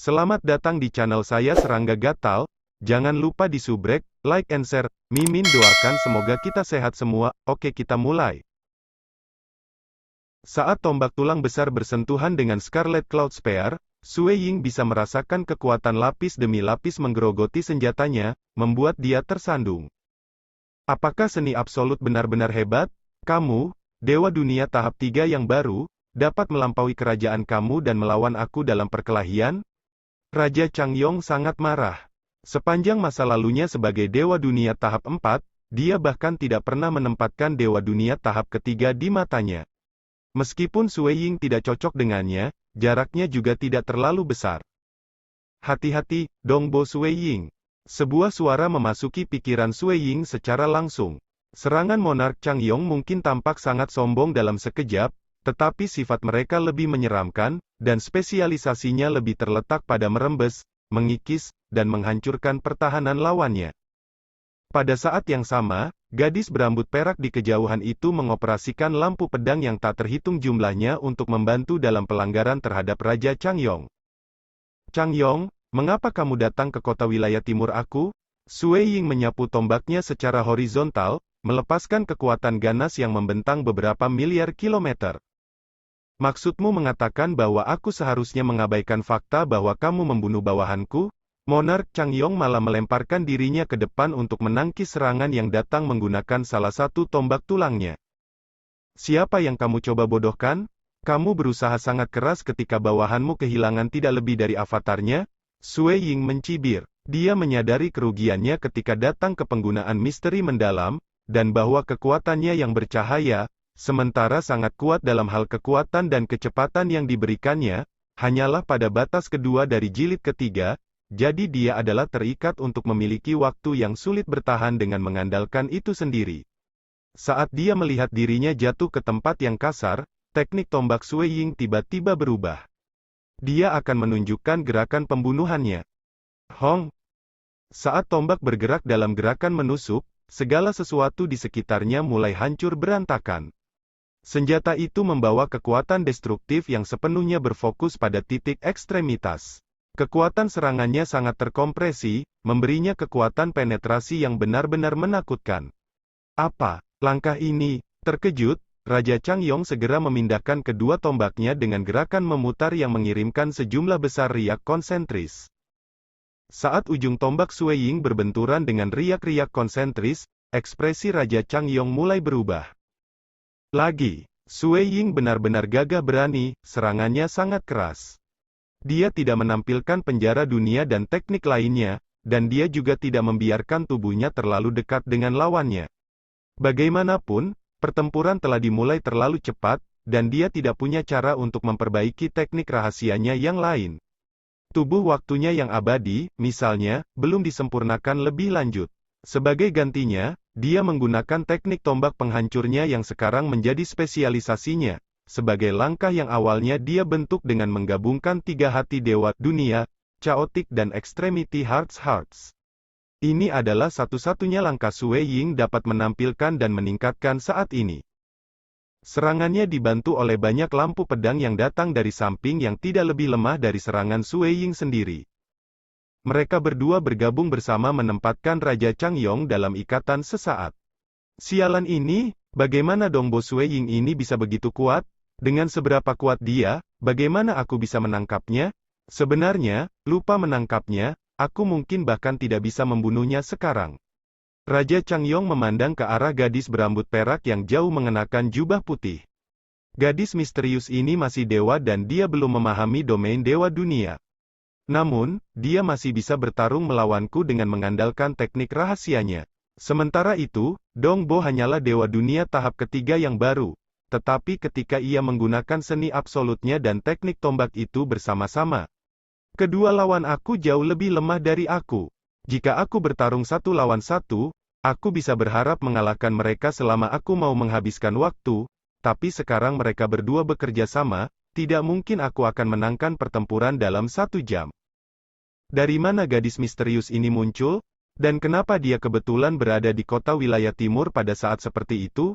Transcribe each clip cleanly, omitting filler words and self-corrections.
Selamat datang di channel saya Serangga Gatal. Jangan lupa di subrek, like and share. Mimin doakan semoga kita sehat semua. Oke, kita mulai. Saat tombak tulang besar bersentuhan dengan Scarlet Cloud Spear, Sue Ying bisa merasakan kekuatan lapis demi lapis menggerogoti senjatanya, membuat dia tersandung. Apakah seni absolut benar-benar hebat? Kamu, Dewa Dunia tahap 3 yang baru, dapat melampaui kerajaan kamu dan melawan aku dalam perkelahian? Raja Changyong sangat marah. Sepanjang masa lalunya sebagai Dewa Dunia tahap 4, dia bahkan tidak pernah menempatkan Dewa Dunia tahap ketiga di matanya. Meskipun Sue Ying tidak cocok dengannya, jaraknya juga tidak terlalu besar. Hati-hati, Dongbo Sue Ying. Sebuah suara memasuki pikiran Sue Ying secara langsung. Serangan Monark Changyong mungkin tampak sangat sombong dalam sekejap, tetapi sifat mereka lebih menyeramkan, dan spesialisasinya lebih terletak pada merembes, mengikis, dan menghancurkan pertahanan lawannya. Pada saat yang sama, gadis berambut perak di kejauhan itu mengoperasikan lampu pedang yang tak terhitung jumlahnya untuk membantu dalam pelanggaran terhadap Raja Changyong. Changyong, mengapa kamu datang ke kota wilayah timur aku? Sue Ying menyapu tombaknya secara horizontal, melepaskan kekuatan ganas yang membentang beberapa miliar kilometer. Maksudmu mengatakan bahwa aku seharusnya mengabaikan fakta bahwa kamu membunuh bawahanku? Monark Changyong malah melemparkan dirinya ke depan untuk menangkis serangan yang datang menggunakan salah satu tombak tulangnya. Siapa yang kamu coba bodohkan? Kamu berusaha sangat keras ketika bawahanmu kehilangan tidak lebih dari avatarnya? Sue Ying mencibir. Dia menyadari kerugiannya ketika datang ke penggunaan misteri mendalam, dan bahwa kekuatannya yang bercahaya, sementara sangat kuat dalam hal kekuatan dan kecepatan yang diberikannya, hanyalah pada batas kedua dari jilid ketiga, jadi dia adalah terikat untuk memiliki waktu yang sulit bertahan dengan mengandalkan itu sendiri. Saat dia melihat dirinya jatuh ke tempat yang kasar, teknik tombak Sue Ying tiba-tiba berubah. Dia akan menunjukkan gerakan pembunuhannya. Hong! Saat tombak bergerak dalam gerakan menusuk, segala sesuatu di sekitarnya mulai hancur berantakan. Senjata itu membawa kekuatan destruktif yang sepenuhnya berfokus pada titik ekstremitas. Kekuatan serangannya sangat terkompresi, memberinya kekuatan penetrasi yang benar-benar menakutkan. Apa langkah ini? Terkejut, Raja Changyong segera memindahkan kedua tombaknya dengan gerakan memutar yang mengirimkan sejumlah besar riak konsentris. Saat ujung tombak Sue Ying berbenturan dengan riak-riak konsentris, ekspresi Raja Changyong mulai berubah. Lagi, Sue Ying benar-benar gagah berani, serangannya sangat keras. Dia tidak menampilkan penjara dunia dan teknik lainnya, dan dia juga tidak membiarkan tubuhnya terlalu dekat dengan lawannya. Bagaimanapun, pertempuran telah dimulai terlalu cepat, dan dia tidak punya cara untuk memperbaiki teknik rahasianya yang lain. Tubuh waktunya yang abadi, misalnya, belum disempurnakan lebih lanjut. Sebagai gantinya, dia menggunakan teknik tombak penghancurnya yang sekarang menjadi spesialisasinya. Sebagai langkah yang awalnya dia bentuk dengan menggabungkan tiga hati Dewa Dunia, Chaotic dan Extremity Hearts. Ini adalah satu-satunya langkah Sue Ying dapat menampilkan dan meningkatkan saat ini. Serangannya dibantu oleh banyak lampu pedang yang datang dari samping yang tidak lebih lemah dari serangan Sue Ying sendiri. Mereka berdua bergabung bersama menempatkan Raja Changyong dalam ikatan sesaat. Sialan ini, bagaimana Dongbo Sue Ying ini bisa begitu kuat? Dengan seberapa kuat dia, bagaimana aku bisa menangkapnya? Sebenarnya, lupa menangkapnya, aku mungkin bahkan tidak bisa membunuhnya sekarang. Raja Changyong memandang ke arah gadis berambut perak yang jauh mengenakan jubah putih. Gadis misterius ini masih dewa dan dia belum memahami domain Dewa Dunia. Namun, dia masih bisa bertarung melawanku dengan mengandalkan teknik rahasianya. Sementara itu, Dongbo hanyalah Dewa Dunia tahap ketiga yang baru. Tetapi ketika ia menggunakan seni absolutnya dan teknik tombak itu bersama-sama, kedua lawan aku jauh lebih lemah dari aku. Jika aku bertarung satu lawan satu, aku bisa berharap mengalahkan mereka selama aku mau menghabiskan waktu, tapi sekarang mereka berdua bekerja sama, tidak mungkin aku akan menangkan pertempuran dalam 1 jam. Dari mana gadis misterius ini muncul? Dan kenapa dia kebetulan berada di kota wilayah timur pada saat seperti itu?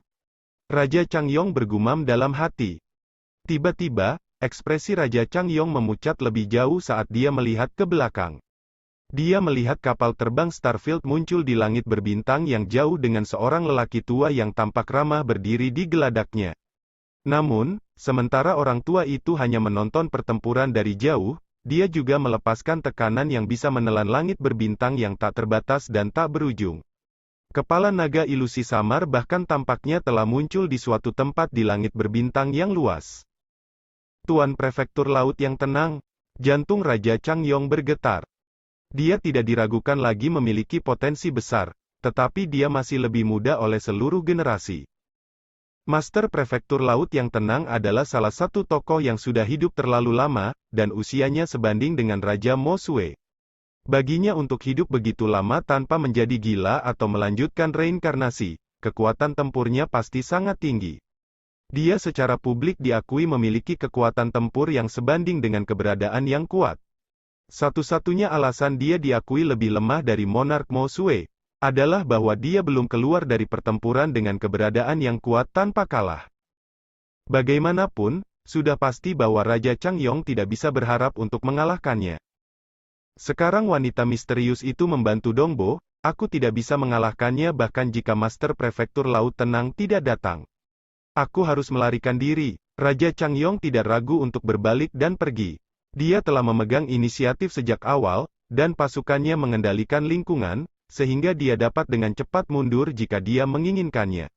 Raja Changyong bergumam dalam hati. Tiba-tiba, ekspresi Raja Changyong memucat lebih jauh saat dia melihat ke belakang. Dia melihat kapal terbang Starfield muncul di langit berbintang yang jauh dengan seorang lelaki tua yang tampak ramah berdiri di geladaknya. Namun, sementara orang tua itu hanya menonton pertempuran dari jauh, dia juga melepaskan tekanan yang bisa menelan langit berbintang yang tak terbatas dan tak berujung. Kepala naga ilusi samar bahkan tampaknya telah muncul di suatu tempat di langit berbintang yang luas. Tuan Prefektur Laut yang tenang, jantung Raja Changyong bergetar. Dia tidak diragukan lagi memiliki potensi besar, tetapi dia masih lebih muda oleh seluruh generasi. Master Prefektur Laut yang tenang adalah salah satu tokoh yang sudah hidup terlalu lama, dan usianya sebanding dengan Raja Mo Xue. Baginya untuk hidup begitu lama tanpa menjadi gila atau melanjutkan reinkarnasi, kekuatan tempurnya pasti sangat tinggi. Dia secara publik diakui memiliki kekuatan tempur yang sebanding dengan keberadaan yang kuat. Satu-satunya alasan dia diakui lebih lemah dari Monark Mo Xue, adalah bahwa dia belum keluar dari pertempuran dengan keberadaan yang kuat tanpa kalah. Bagaimanapun, sudah pasti bahwa Raja Changyong tidak bisa berharap untuk mengalahkannya. Sekarang wanita misterius itu membantu Dongbo, aku tidak bisa mengalahkannya bahkan jika Master Prefektur Laut Tenang tidak datang. Aku harus melarikan diri. Raja Changyong tidak ragu untuk berbalik dan pergi. Dia telah memegang inisiatif sejak awal, dan pasukannya mengendalikan lingkungan, sehingga dia dapat dengan cepat mundur jika dia menginginkannya.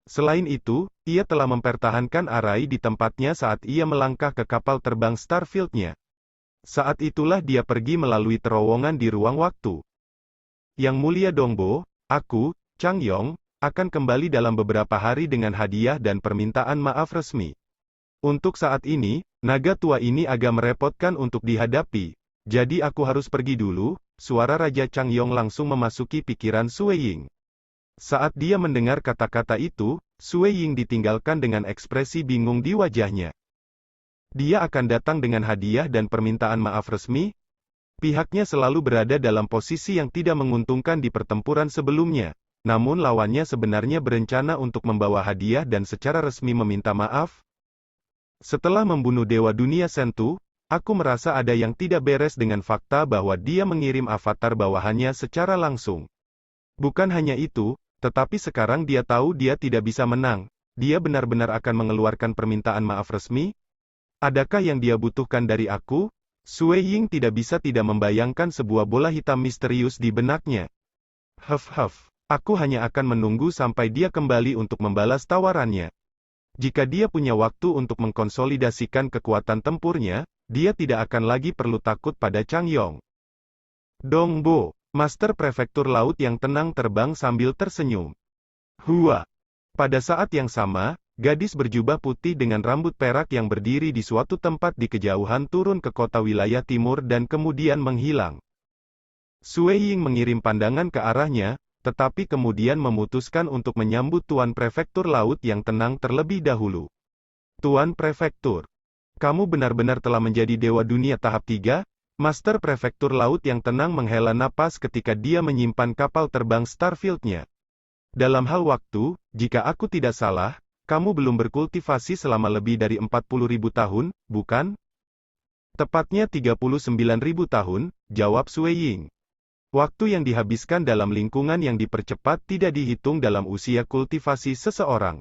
Selain itu, ia telah mempertahankan Arai di tempatnya saat ia melangkah ke kapal terbang Starfield-nya. Saat itulah dia pergi melalui terowongan di ruang waktu. Yang Mulia Dongbo, aku, Changyong, akan kembali dalam beberapa hari dengan hadiah dan permintaan maaf resmi. Untuk saat ini, naga tua ini agak merepotkan untuk dihadapi, jadi aku harus pergi dulu. Suara Raja Changyong langsung memasuki pikiran Sue Ying. Saat dia mendengar kata-kata itu, Sue Ying ditinggalkan dengan ekspresi bingung di wajahnya. Dia akan datang dengan hadiah dan permintaan maaf resmi? Pihaknya selalu berada dalam posisi yang tidak menguntungkan di pertempuran sebelumnya, namun lawannya sebenarnya berencana untuk membawa hadiah dan secara resmi meminta maaf. Setelah membunuh Dewa Dunia Sentu, aku merasa ada yang tidak beres dengan fakta bahwa dia mengirim avatar bawahannya secara langsung. Bukan hanya itu, tetapi sekarang dia tahu dia tidak bisa menang. Dia benar-benar akan mengeluarkan permintaan maaf resmi? Adakah yang dia butuhkan dari aku? Sue Ying tidak bisa tidak membayangkan sebuah bola hitam misterius di benaknya. Aku hanya akan menunggu sampai dia kembali untuk membalas tawarannya. Jika dia punya waktu untuk mengkonsolidasikan kekuatan tempurnya, dia tidak akan lagi perlu takut pada Changyong. Dongbo, Master Prefektur Laut yang tenang terbang sambil tersenyum. Hua. Pada saat yang sama, gadis berjubah putih dengan rambut perak yang berdiri di suatu tempat di kejauhan turun ke kota wilayah timur dan kemudian menghilang. Sue Ying mengirim pandangan ke arahnya, tetapi kemudian memutuskan untuk menyambut Tuan Prefektur Laut yang tenang terlebih dahulu. Tuan Prefektur, kamu benar-benar telah menjadi Dewa Dunia tahap 3? Master Prefektur Laut yang tenang menghela napas ketika dia menyimpan kapal terbang Starfield-nya. Dalam hal waktu, jika aku tidak salah, kamu belum berkultivasi selama lebih dari 40.000 tahun, bukan? Tepatnya 39.000 tahun, jawab Sue Ying. Waktu yang dihabiskan dalam lingkungan yang dipercepat tidak dihitung dalam usia kultivasi seseorang.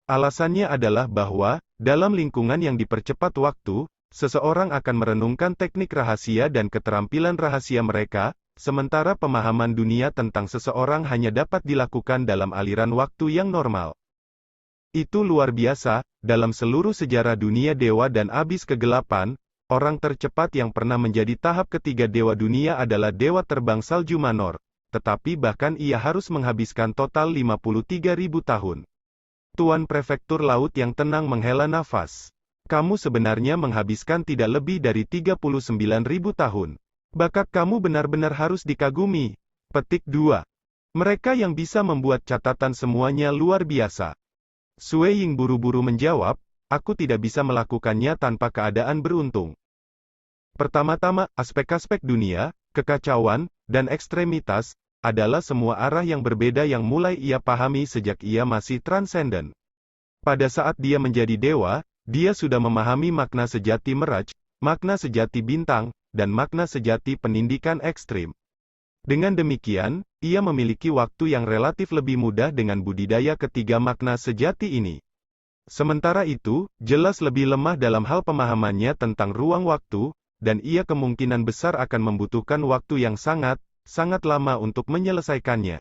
Alasannya adalah bahwa, dalam lingkungan yang dipercepat waktu, seseorang akan merenungkan teknik rahasia dan keterampilan rahasia mereka, sementara pemahaman dunia tentang seseorang hanya dapat dilakukan dalam aliran waktu yang normal. Itu luar biasa, dalam seluruh sejarah dunia dewa dan abis kegelapan, orang tercepat yang pernah menjadi tahap ketiga Dewa Dunia adalah Dewa Terbang Salju Manor, tetapi bahkan ia harus menghabiskan total 53.000 tahun. Tuan Prefektur Laut yang tenang menghela nafas. Kamu sebenarnya menghabiskan tidak lebih dari 39.000 tahun. Bakat kamu benar-benar harus dikagumi. Petik 2. Mereka yang bisa membuat catatan semuanya luar biasa. Sue Ying buru-buru menjawab, aku tidak bisa melakukannya tanpa keadaan beruntung. Pertama-tama, aspek-aspek dunia, kekacauan, dan ekstremitas, adalah semua arah yang berbeda yang mulai ia pahami sejak ia masih transenden. Pada saat dia menjadi dewa, Dia sudah memahami makna sejati meraj, makna sejati bintang, dan makna sejati pendidikan ekstrim. Dengan demikian, ia memiliki waktu yang relatif lebih mudah dengan budidaya ketiga makna sejati ini. Sementara itu, jelas lebih lemah dalam hal pemahamannya tentang ruang waktu, dan ia kemungkinan besar akan membutuhkan waktu yang sangat lama untuk menyelesaikannya.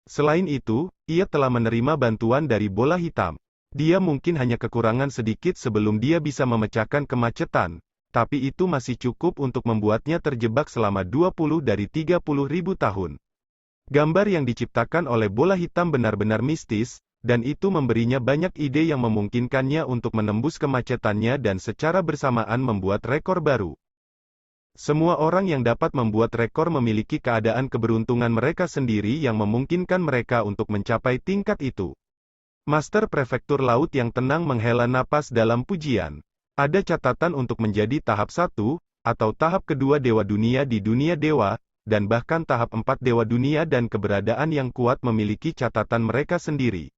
Selain itu, ia telah menerima bantuan dari bola hitam. Dia mungkin hanya kekurangan sedikit sebelum dia bisa memecahkan kemacetan, tapi itu masih cukup untuk membuatnya terjebak selama 20 dari 30 ribu tahun. Gambar yang diciptakan oleh bola hitam benar-benar mistis, dan itu memberinya banyak ide yang memungkinkannya untuk menembus kemacetannya dan secara bersamaan membuat rekor baru. Semua orang yang dapat membuat rekor memiliki keadaan keberuntungan mereka sendiri yang memungkinkan mereka untuk mencapai tingkat itu. Master Prefektur Laut yang tenang menghela napas dalam pujian. Ada catatan untuk menjadi tahap 1, atau tahap kedua Dewa Dunia di dunia dewa, dan bahkan tahap 4 Dewa Dunia dan keberadaan yang kuat memiliki catatan mereka sendiri.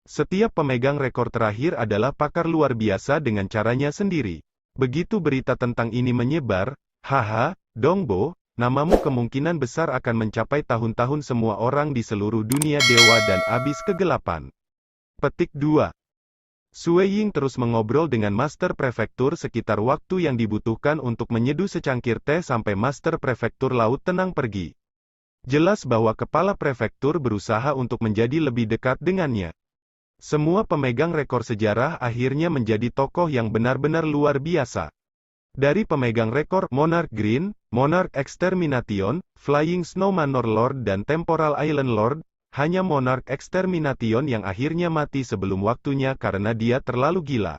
Setiap pemegang rekor terakhir adalah pakar luar biasa dengan caranya sendiri. Begitu berita tentang ini menyebar, haha, Dongbo, namamu kemungkinan besar akan mencapai tahun-tahun semua orang di seluruh dunia dewa dan abis kegelapan. Petik 2. Sue Ying terus mengobrol dengan Master Prefektur sekitar waktu yang dibutuhkan untuk menyeduh secangkir teh sampai Master Prefektur Laut tenang pergi. Jelas bahwa kepala prefektur berusaha untuk menjadi lebih dekat dengannya. Semua pemegang rekor sejarah akhirnya menjadi tokoh yang benar-benar luar biasa. Dari pemegang rekor Monarch Green, Monarch Extermination, Flying Snow Manor Lord dan Temporal Island Lord, hanya Monarch Extermination yang akhirnya mati sebelum waktunya karena dia terlalu gila.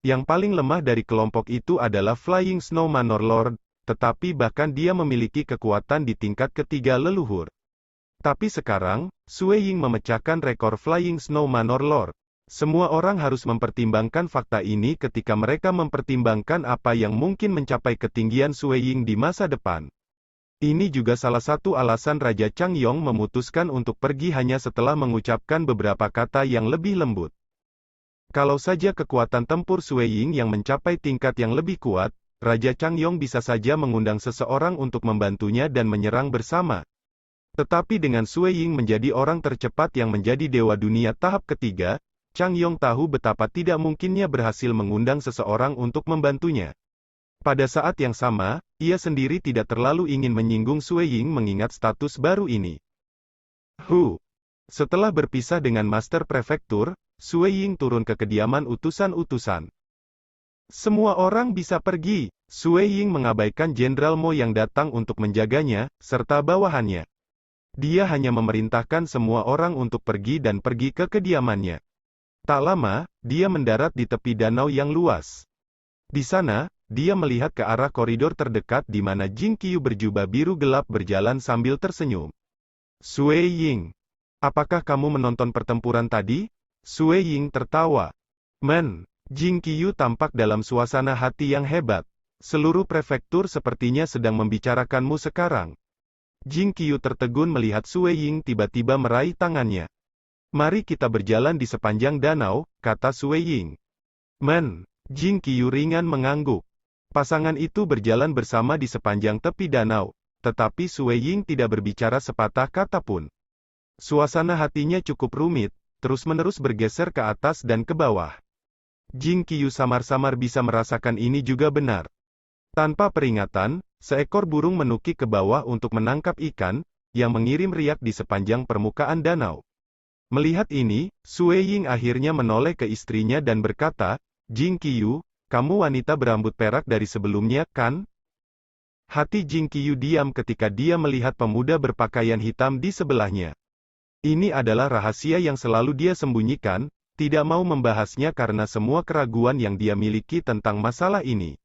Yang paling lemah dari kelompok itu adalah Flying Snow Manor Lord, tetapi bahkan dia memiliki kekuatan di tingkat ketiga leluhur. Tapi sekarang, Sue Ying memecahkan rekor Flying Snow Manor Lord. Semua orang harus mempertimbangkan fakta ini ketika mereka mempertimbangkan apa yang mungkin mencapai ketinggian Sue Ying di masa depan. Ini juga salah satu alasan Raja Changyong memutuskan untuk pergi hanya setelah mengucapkan beberapa kata yang lebih lembut. Kalau saja kekuatan tempur Sue Ying yang mencapai tingkat yang lebih kuat, Raja Changyong bisa saja mengundang seseorang untuk membantunya dan menyerang bersama. Tetapi dengan Sue Ying menjadi orang tercepat yang menjadi Dewa Dunia tahap ketiga, Changyong tahu betapa tidak mungkinnya berhasil mengundang seseorang untuk membantunya. Pada saat yang sama, ia sendiri tidak terlalu ingin menyinggung Sue Ying mengingat status baru ini. Setelah berpisah dengan Master Prefektur, Sue Ying turun ke kediaman utusan-utusan. Semua orang bisa pergi. Sue Ying mengabaikan Jenderal Mo yang datang untuk menjaganya, serta bawahannya. Dia hanya memerintahkan semua orang untuk pergi dan pergi ke kediamannya. Tak lama, dia mendarat di tepi danau yang luas. Di sana, dia melihat ke arah koridor terdekat di mana Jing Qiu berjubah biru gelap berjalan sambil tersenyum. Sue Ying, apakah kamu menonton pertempuran tadi? Sue Ying tertawa. Jing Qiu tampak dalam suasana hati yang hebat. Seluruh prefektur sepertinya sedang membicarakanmu sekarang. Jing Qiu tertegun melihat Sue Ying tiba-tiba meraih tangannya. Mari kita berjalan di sepanjang danau, kata Sue Ying. Jing Qiu ringan mengangguk. Pasangan itu berjalan bersama di sepanjang tepi danau, tetapi Sue Ying tidak berbicara sepatah kata pun. Suasana hatinya cukup rumit, terus-menerus bergeser ke atas dan ke bawah. Jing Qiu samar-samar bisa merasakan ini juga benar. Tanpa peringatan, seekor burung menukik ke bawah untuk menangkap ikan, yang mengirim riak di sepanjang permukaan danau. Melihat ini, Sue Ying akhirnya menoleh ke istrinya dan berkata, Jing Qiu, kamu wanita berambut perak dari sebelumnya, kan? Hati Jing Qiu diam ketika dia melihat pemuda berpakaian hitam di sebelahnya. Ini adalah rahasia yang selalu dia sembunyikan, tidak mau membahasnya karena semua keraguan yang dia miliki tentang masalah ini.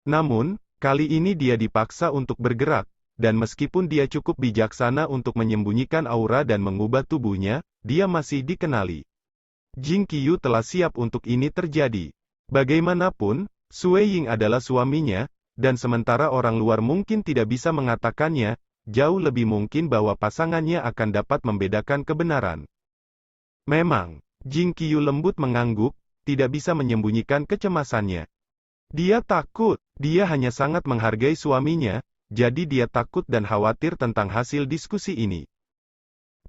Namun, kali ini dia dipaksa untuk bergerak, dan meskipun dia cukup bijaksana untuk menyembunyikan aura dan mengubah tubuhnya, dia masih dikenali. Jing Qiu telah siap untuk ini terjadi. Bagaimanapun, Sue Ying adalah suaminya, dan sementara orang luar mungkin tidak bisa mengatakannya, jauh lebih mungkin bahwa pasangannya akan dapat membedakan kebenaran. Memang, Jing Qiu lembut mengangguk, tidak bisa menyembunyikan kecemasannya. Dia takut, dia hanya sangat menghargai suaminya, jadi dia takut dan khawatir tentang hasil diskusi ini.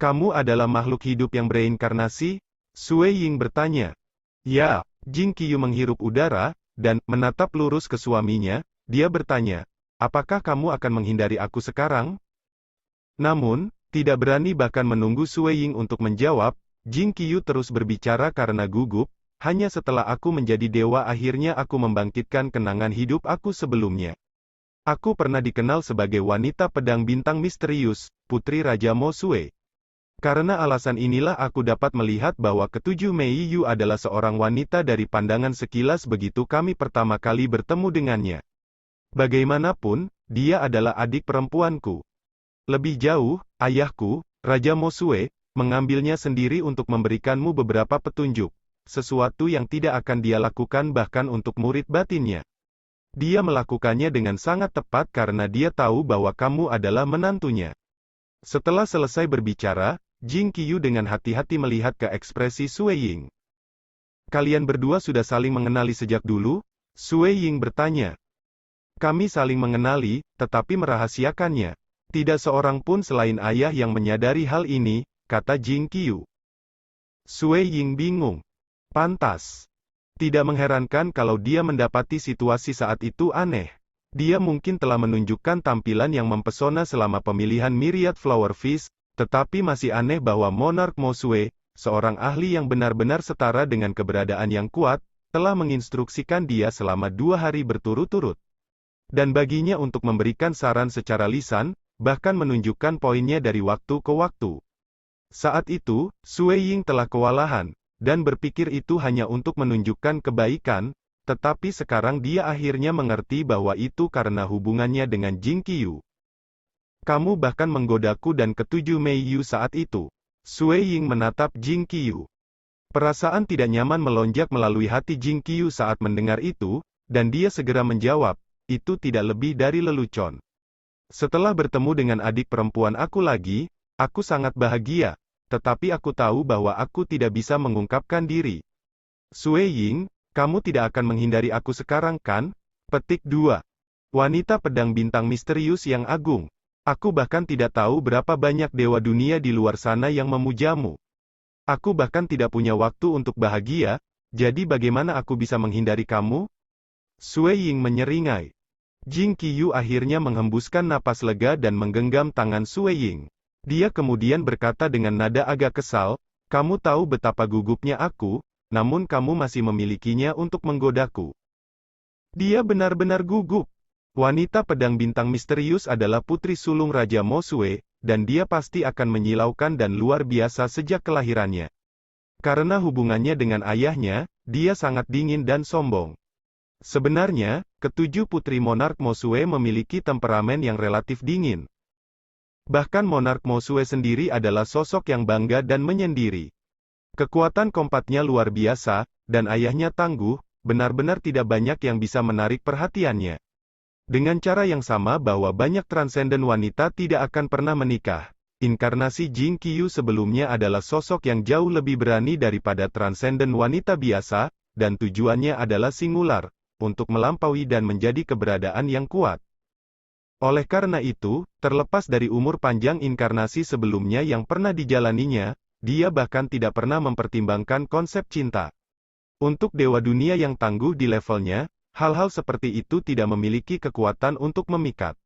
Kamu adalah makhluk hidup yang bereinkarnasi? Sue Ying bertanya. Ya, Jing Qiyu menghirup udara, dan menatap lurus ke suaminya, dia bertanya, apakah kamu akan menghindari aku sekarang? Namun, tidak berani bahkan menunggu Sue Ying untuk menjawab, Jing Qiyu terus berbicara karena gugup, hanya setelah aku menjadi dewa akhirnya aku membangkitkan kenangan hidup aku sebelumnya. Aku pernah dikenal sebagai wanita pedang bintang misterius, putri Raja Mo Sue. Karena alasan inilah aku dapat melihat bahwa ketujuh Mei Yu adalah seorang wanita dari pandangan sekilas begitu kami pertama kali bertemu dengannya. Bagaimanapun, dia adalah adik perempuanku. Lebih jauh, ayahku, Raja Mo Sue, mengambilnya sendiri untuk memberikanmu beberapa petunjuk, sesuatu yang tidak akan dia lakukan bahkan untuk murid batinnya. Dia melakukannya dengan sangat tepat karena dia tahu bahwa kamu adalah menantunya. Setelah selesai berbicara, Jing Qiyu dengan hati-hati melihat ke ekspresi Sue Ying. Kalian berdua sudah saling mengenali sejak dulu? Sue Ying bertanya. Kami saling mengenali, tetapi merahasiakannya. Tidak seorang pun selain ayah yang menyadari hal ini, kata Jing Qiyu. Sue Ying bingung. Pantas. Tidak mengherankan kalau dia mendapati situasi saat itu aneh. Dia mungkin telah menunjukkan tampilan yang mempesona selama pemilihan Myriad Flower Feast, tetapi masih aneh bahwa Monarch Mo Sue, seorang ahli yang benar-benar setara dengan keberadaan yang kuat, telah menginstruksikan dia selama 2 hari berturut-turut. Dan baginya untuk memberikan saran secara lisan, bahkan menunjukkan poinnya dari waktu ke waktu. Saat itu, Sue Ying telah kewalahan, dan berpikir itu hanya untuk menunjukkan kebaikan, tetapi sekarang dia akhirnya mengerti bahwa itu karena hubungannya dengan Jing Qiyu. Kamu bahkan menggodaku dan ketujuh Mei Yu saat itu. Sue Ying menatap Jing Qiyu. Perasaan tidak nyaman melonjak melalui hati Jing Qiyu saat mendengar itu, dan dia segera menjawab, itu tidak lebih dari lelucon. Setelah bertemu dengan adik perempuan aku lagi, aku sangat bahagia, tetapi aku tahu bahwa aku tidak bisa mengungkapkan diri. Sue Ying, kamu tidak akan menghindari aku sekarang kan? Petik 2. Wanita pedang bintang misterius yang agung. Aku bahkan tidak tahu berapa banyak dewa dunia di luar sana yang memujamu. Aku bahkan tidak punya waktu untuk bahagia, jadi bagaimana aku bisa menghindari kamu? Sue Ying menyeringai. Jing Qiyu akhirnya menghembuskan napas lega dan menggenggam tangan Sue Ying. Dia kemudian berkata dengan nada agak kesal, kamu tahu betapa gugupnya aku, namun kamu masih memilikinya untuk menggodaku. Dia benar-benar gugup. Wanita pedang bintang misterius adalah putri sulung Raja Mo Sue, dan dia pasti akan menyilaukan dan luar biasa sejak kelahirannya. Karena hubungannya dengan ayahnya, dia sangat dingin dan sombong. Sebenarnya, ketujuh putri Monarch Mo Sue memiliki temperamen yang relatif dingin. Bahkan Monarch Mo Sue sendiri adalah sosok yang bangga dan menyendiri. Kekuatan kompatnya luar biasa, dan ayahnya tangguh, benar-benar tidak banyak yang bisa menarik perhatiannya. Dengan cara yang sama bahwa banyak transenden wanita tidak akan pernah menikah. Inkarnasi Jing Qiyu sebelumnya adalah sosok yang jauh lebih berani daripada transenden wanita biasa, dan tujuannya adalah singular, untuk melampaui dan menjadi keberadaan yang kuat. Oleh karena itu, terlepas dari umur panjang inkarnasi sebelumnya yang pernah dijalaninya, dia bahkan tidak pernah mempertimbangkan konsep cinta. Untuk dewa dunia yang tangguh di levelnya, hal-hal seperti itu tidak memiliki kekuatan untuk memikat.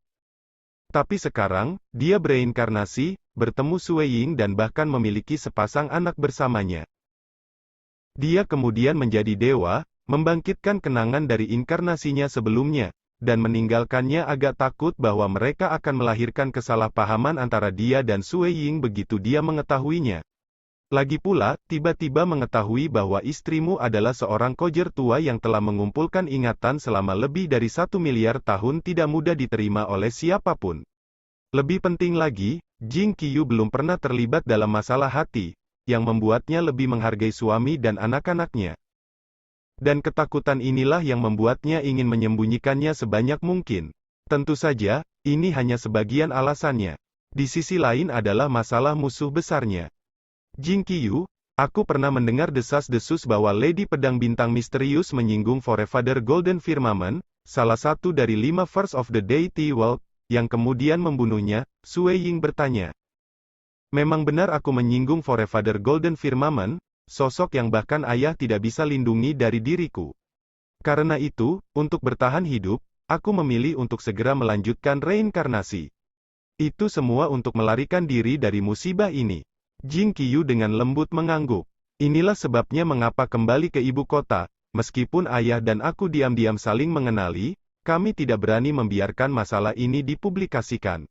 Tapi sekarang, dia bereinkarnasi, bertemu Sue Ying dan bahkan memiliki sepasang anak bersamanya. Dia kemudian menjadi dewa, membangkitkan kenangan dari inkarnasinya sebelumnya, dan meninggalkannya agak takut bahwa mereka akan melahirkan kesalahpahaman antara dia dan Sue Ying begitu dia mengetahuinya. Lagi pula, tiba-tiba mengetahui bahwa istrimu adalah seorang kojer tua yang telah mengumpulkan ingatan selama lebih dari 1 miliar tahun tidak mudah diterima oleh siapapun. Lebih penting lagi, Jing Qiyu belum pernah terlibat dalam masalah hati, yang membuatnya lebih menghargai suami dan anak-anaknya. Dan ketakutan inilah yang membuatnya ingin menyembunyikannya sebanyak mungkin. Tentu saja, ini hanya sebagian alasannya. Di sisi lain adalah masalah musuh besarnya. Jing Qiyu, Aku pernah mendengar desas-desus bahwa Lady Pedang Bintang misterius menyinggung Forefather Golden Firmament, salah satu dari 5 First of the Deity World, yang kemudian membunuhnya. Sue Ying bertanya. Memang benar aku menyinggung Forefather Golden Firmament, sosok yang bahkan ayah tidak bisa lindungi dari diriku. Karena itu, untuk bertahan hidup, aku memilih untuk segera melanjutkan reinkarnasi. Itu semua untuk melarikan diri dari musibah ini. Jing Qiyu dengan lembut mengangguk. Inilah sebabnya mengapa kembali ke ibu kota, meskipun ayah dan aku diam-diam saling mengenali, kami tidak berani membiarkan masalah ini dipublikasikan.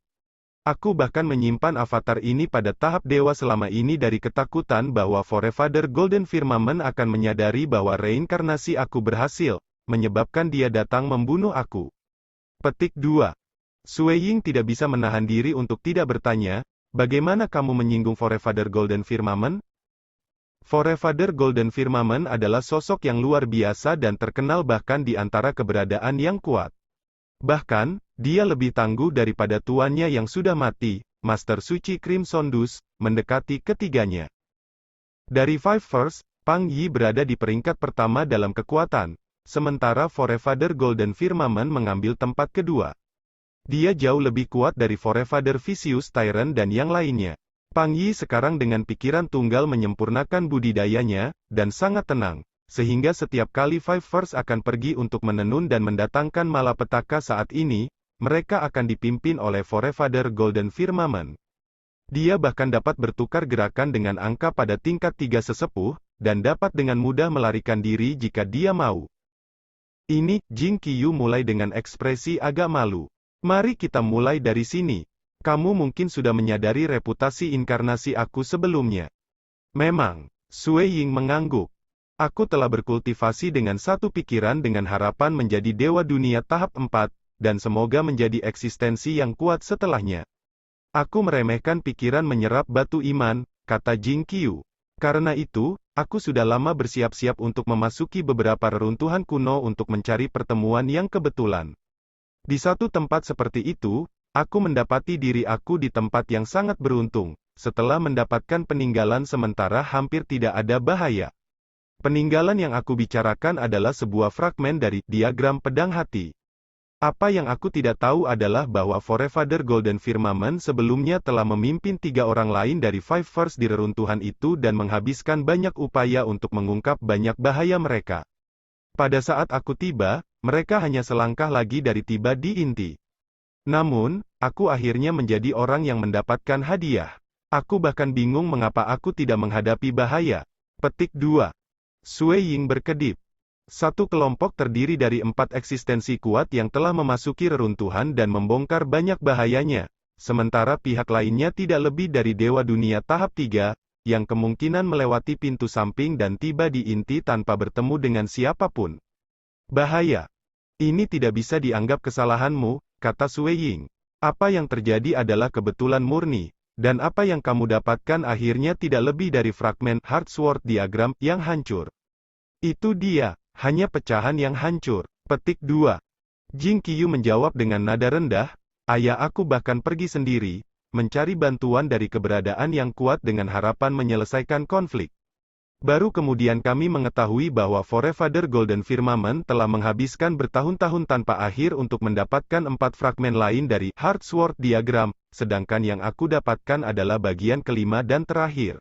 Aku bahkan menyimpan avatar ini pada tahap dewa selama ini dari ketakutan bahwa Forefather Golden Firmament akan menyadari bahwa reinkarnasi aku berhasil, menyebabkan dia datang membunuh aku. Petik 2. Sue Ying tidak bisa menahan diri untuk tidak bertanya, bagaimana kamu menyinggung Forefather Golden Firmament? Forefather Golden Firmament adalah sosok yang luar biasa dan terkenal bahkan di antara keberadaan yang kuat. Bahkan, dia lebih tangguh daripada tuannya yang sudah mati, Master Suci Crimson Dust, mendekati ketiganya. Dari Five First, Pang Yi berada di peringkat pertama dalam kekuatan, sementara Forefather Golden Firmament mengambil tempat kedua. Dia jauh lebih kuat dari Forefather Vicious Tyrant dan yang lainnya. Pang Yi sekarang dengan pikiran tunggal menyempurnakan budidayanya, dan sangat tenang, sehingga setiap kali Five First akan pergi untuk menenun dan mendatangkan malapetaka saat ini, mereka akan dipimpin oleh Forefather Golden Firmament. Dia bahkan dapat bertukar gerakan dengan angka pada tingkat 3 sesepuh, dan dapat dengan mudah melarikan diri jika dia mau. Ini, Jing Qiyu mulai dengan ekspresi agak malu. Mari kita mulai dari sini. Kamu mungkin sudah menyadari reputasi inkarnasi aku sebelumnya. Memang, Sue Ying mengangguk. Aku telah berkultivasi dengan satu pikiran dengan harapan menjadi dewa dunia tahap 4, dan semoga menjadi eksistensi yang kuat setelahnya. Aku meremehkan pikiran menyerap batu iman, kata Jing Qiyu. Karena itu, aku sudah lama bersiap-siap untuk memasuki beberapa reruntuhan kuno untuk mencari pertemuan yang kebetulan. Di satu tempat seperti itu, aku mendapati diri aku di tempat yang sangat beruntung, setelah mendapatkan peninggalan sementara hampir tidak ada bahaya. Peninggalan yang aku bicarakan adalah sebuah fragmen dari diagram pedang hati. Apa yang aku tidak tahu adalah bahwa Forefather Golden Firmament sebelumnya telah memimpin 3 orang lain dari Five First di reruntuhan itu dan menghabiskan banyak upaya untuk mengungkap banyak bahaya mereka. Pada saat aku tiba, mereka hanya selangkah lagi dari tiba di inti. Namun, aku akhirnya menjadi orang yang mendapatkan hadiah. Aku bahkan bingung mengapa aku tidak menghadapi bahaya. Petik 2. Sue Ying berkedip. Satu kelompok terdiri dari 4 eksistensi kuat yang telah memasuki reruntuhan dan membongkar banyak bahayanya, sementara pihak lainnya tidak lebih dari dewa dunia tahap 3, yang kemungkinan melewati pintu samping dan tiba di inti tanpa bertemu dengan siapapun. Bahaya. Ini tidak bisa dianggap kesalahanmu, kata Sue Ying. Apa yang terjadi adalah kebetulan murni, dan apa yang kamu dapatkan akhirnya tidak lebih dari fragmen Heart Sword diagram yang hancur. Itu dia, hanya pecahan yang hancur. Petik 2. Jing Qiyu menjawab dengan nada rendah, ayah aku bahkan pergi sendiri, mencari bantuan dari keberadaan yang kuat dengan harapan menyelesaikan konflik. Baru kemudian kami mengetahui bahwa Forefather Golden Firmament telah menghabiskan bertahun-tahun tanpa akhir untuk mendapatkan 4 fragmen lain dari Heart Sword diagram, sedangkan yang aku dapatkan adalah bagian kelima dan terakhir.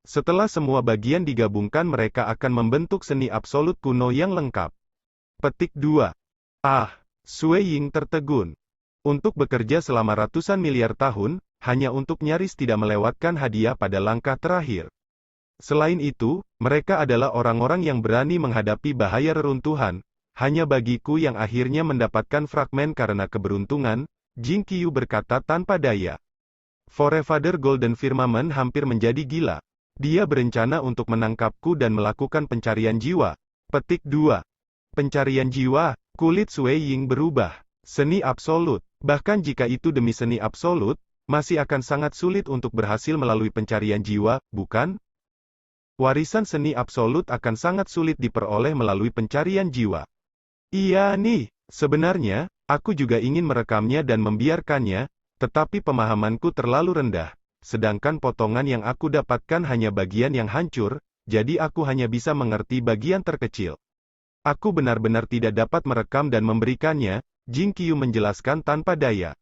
Setelah semua bagian digabungkan mereka akan membentuk seni absolut kuno yang lengkap. Petik 2. Sue Ying tertegun. Untuk bekerja selama ratusan miliar tahun, hanya untuk nyaris tidak melewatkan hadiah pada langkah terakhir. Selain itu, mereka adalah orang-orang yang berani menghadapi bahaya reruntuhan. Hanya bagiku yang akhirnya mendapatkan fragmen karena keberuntungan, Jing Qiyu berkata tanpa daya. Forefather Golden Firmament hampir menjadi gila. Dia berencana untuk menangkapku dan melakukan pencarian jiwa. Petik 2. Pencarian jiwa, kulit Sue Ying berubah. Seni absolut. Bahkan jika itu demi seni absolut, masih akan sangat sulit untuk berhasil melalui pencarian jiwa, bukan? Warisan seni absolut akan sangat sulit diperoleh melalui pencarian jiwa. Iya nih, sebenarnya, aku juga ingin merekamnya dan membiarkannya, tetapi pemahamanku terlalu rendah. sedangkan potongan yang aku dapatkan hanya bagian yang hancur, jadi aku hanya bisa mengerti bagian terkecil. Aku benar-benar tidak dapat merekam dan memberikannya, Jing Qiu menjelaskan tanpa daya.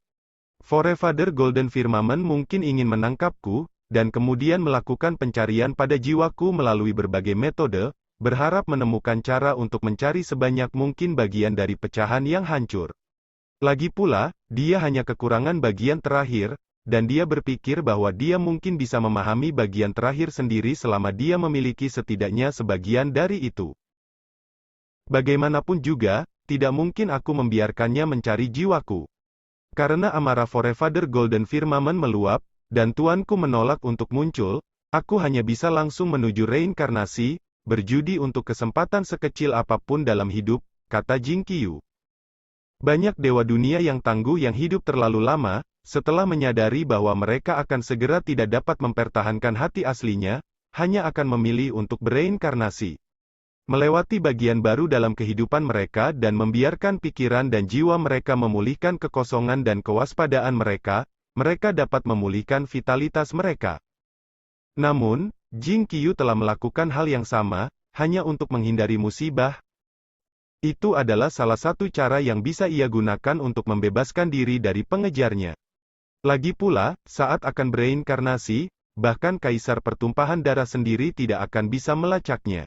Forefather Golden Firmament mungkin ingin menangkapku, dan kemudian melakukan pencarian pada jiwaku melalui berbagai metode, berharap menemukan cara untuk mencari sebanyak mungkin bagian dari pecahan yang hancur. Lagi pula, dia hanya kekurangan bagian terakhir, dan dia berpikir bahwa dia mungkin bisa memahami bagian terakhir sendiri selama dia memiliki setidaknya sebagian dari itu. Bagaimanapun juga, tidak mungkin aku membiarkannya mencari jiwaku. Karena amarah Forefather Golden Firmament meluap, dan tuanku menolak untuk muncul, aku hanya bisa langsung menuju reinkarnasi, berjudi untuk kesempatan sekecil apapun dalam hidup, kata Jing Qiu. Banyak dewa dunia yang tangguh yang hidup terlalu lama, setelah menyadari bahwa mereka akan segera tidak dapat mempertahankan hati aslinya, hanya akan memilih untuk bereinkarnasi. Melewati bagian baru dalam kehidupan mereka dan membiarkan pikiran dan jiwa mereka memulihkan kekosongan dan kewaspadaan mereka, mereka dapat memulihkan vitalitas mereka. Namun, Jing Qiu telah melakukan hal yang sama, hanya untuk menghindari musibah. Itu adalah salah satu cara yang bisa ia gunakan untuk membebaskan diri dari pengejarnya. Lagi pula, saat akan bereinkarnasi, bahkan Kaisar Pertumpahan Darah sendiri tidak akan bisa melacaknya.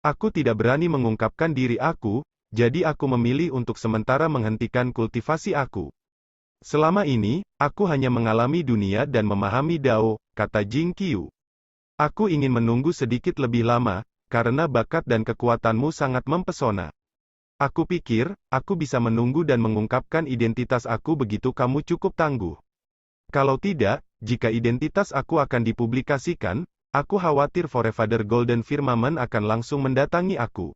Aku tidak berani mengungkapkan diri aku, jadi aku memilih untuk sementara menghentikan kultivasi aku. Selama ini, aku hanya mengalami dunia dan memahami Dao, kata Jing Qiu. Aku ingin menunggu sedikit lebih lama, karena bakat dan kekuatanmu sangat mempesona. Aku pikir, aku bisa menunggu dan mengungkapkan identitas aku begitu kamu cukup tangguh. Kalau tidak, jika identitas aku akan dipublikasikan, aku khawatir Forefather Golden Firmament akan langsung mendatangi aku.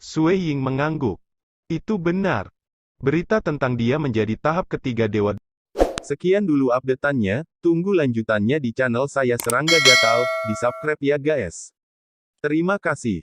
Sui Ying mengangguk. Itu benar. Berita tentang dia menjadi tahap ketiga dewa. Sekian dulu update-annya, tunggu lanjutannya di channel saya Serangga Gatal, di subscribe ya guys. Terima kasih.